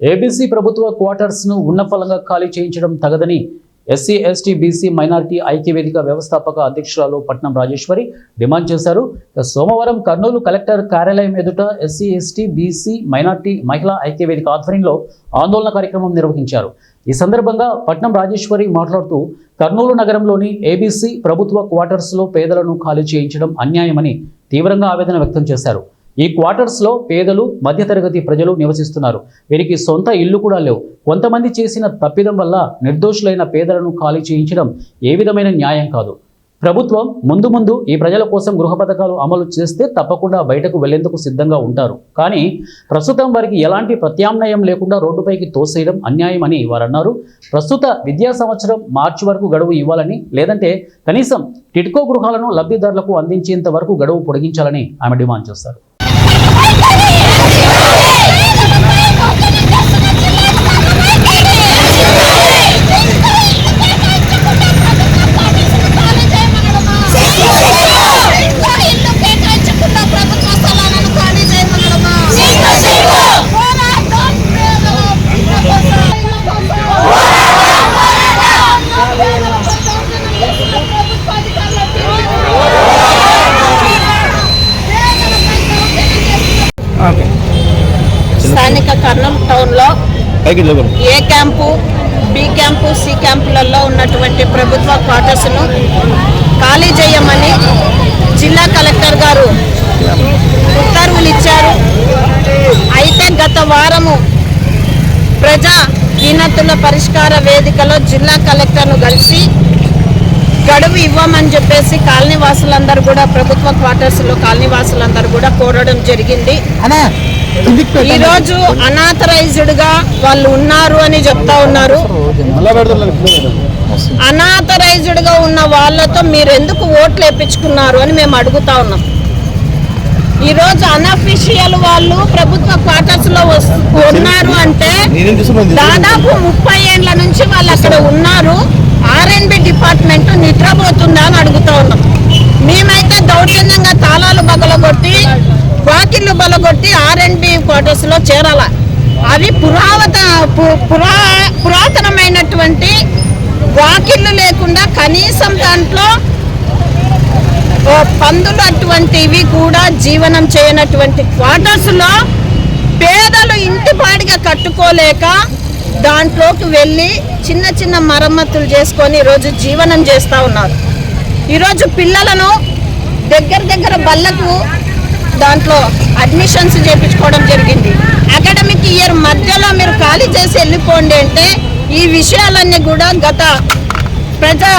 ABC ప్రభుత్వ quarters ను ఉన్నపలంగా ఖాళీ చేయించడం తగదని ఎస్సీ ఎస్టీ బీసీ మైనారిటీ ఐక్యవేదిక వ్యవస్థాపక అధ్యక్షురాలు పట్నం రాజేశ్వరి డిమాండ్ చేశారు. సోమవారం కర్నూలు కలెక్టర్ కార్యాలయం ఎదుట ఎస్సీ ఎస్టీ బీసీ మైనారిటీ మహిళా ఐక్యవేదిక ఆధ్వర్యంలో ఆందోళన కార్యక్రమం నిర్వహించారు. ఈ సందర్భంగా పట్నం రాజేశ్వరి మాట్లాడుతూ కర్నూలు నగరంలోని ఏబీసీ ప్రభుత్వ క్వార్టర్స్ లో పేదలను ఖాళీ చేయించడం అన్యాయమని తీవ్రంగా ఆవేదన వ్యక్తం చేశారు. ఈ క్వార్టర్స్ లో పేదలు మధ్యతరగతి ప్రజలు నివసిస్తున్నారు. వీరికి సొంత ఇల్లు కూడా లేవు. కొంతమంది చేసిన తప్పిదం వల్ల నిర్దోషులైన పేదలను ఖాళీ చేయించడం ఏ విధమైన న్యాయం కాదు. ప్రభుత్వం ముందు ఈ ప్రజల కోసం గృహ పథకాలు అమలు చేస్తే తప్పకుండా బయటకు వెళ్లేందుకు సిద్ధంగా ఉంటారు. కానీ ప్రస్తుతం వారికి ఎలాంటి ప్రత్యామ్నాయం లేకుండా రోడ్డుపైకి తోసేయడం అన్యాయం అని వారు అన్నారు. ప్రస్తుత విద్యా సంవత్సరం మార్చి వరకు గడువు ఇవ్వాలని, లేదంటే కనీసం టిడ్కో గృహాలను లబ్ధిదారులకు అందించేంత వరకు గడువు పొడిగించాలని ఆమె డిమాండ్ చేస్తారు. స్థానిక కర్నూలు టౌన్లో ఏ క్యాంపు, బి క్యాంపు, సి క్యాంపులలో ఉన్నటువంటి ప్రభుత్వ క్వార్టర్స్ను ఖాళీ చేయమని జిల్లా కలెక్టర్ గారు ఉత్తర్వులు ఇచ్చారు. అయితే గత వారము ప్రజా వినతుల పరిష్కార వేదికలో జిల్లా కలెక్టర్ను కలిసి గడువు ఇవ్వమని చెప్పేసి కాలనీ వాసులందరూ కూడా, ప్రభుత్వ క్వార్టర్స్లో కాలనీ వాసులందరూ కూడా కోరడం జరిగింది. ఈరోజు అనాథరైజ్డ్ గా వాళ్ళు ఉన్నారు అని చెప్తా ఉన్నారు. అనాథరైజ్డ్ గా ఉన్న వాళ్ళతో మీరు ఎందుకు ఓట్లు వేయించుకున్నారు అని మేము అడుగుతా ఉన్నాం. ఈరోజు అనఫిషియల్ వాళ్ళు ప్రభుత్వ క్వార్టర్స్ లో ఉన్నారు అంటే దాదాపు 30 ఏళ్ల నుంచి వాళ్ళు అక్కడ ఉన్నారు. R&B డిపార్ట్మెంట్ నిద్రపోతుందా అని అడుగుతా ఉన్నాం. మేమైతే దౌర్జన్యంగా తాళాలు బగలగొట్టి, వాకిళ్ళు బలగొట్టి R&B క్వార్టర్స్ లో చేరాల. అవి పురాతనమైనటువంటి వాకిళ్ళు లేకుండా కనీసం దాంట్లో పందులు అటువంటివి కూడా జీవనం చేయనటువంటి క్వార్టర్స్ లో పేదలు ఇంటిపాడిగా కట్టుకోలేక దాంట్లోకి వెళ్ళి చిన్న చిన్న మరమ్మతులు చేసుకొని ఈరోజు జీవనం చేస్తూ ఉన్నారు. ఈరోజు పిల్లలను దగ్గర బళ్ళకు దాంట్లో అడ్మిషన్స్ చేయించుకోవడం జరిగింది. అకాడమిక్ ఇయర్ మధ్యలో మీరు ఖాళీ చేసి వెళ్ళిపోండి అంటే ఈ విషయాలన్నీ కూడా గత ప్రజా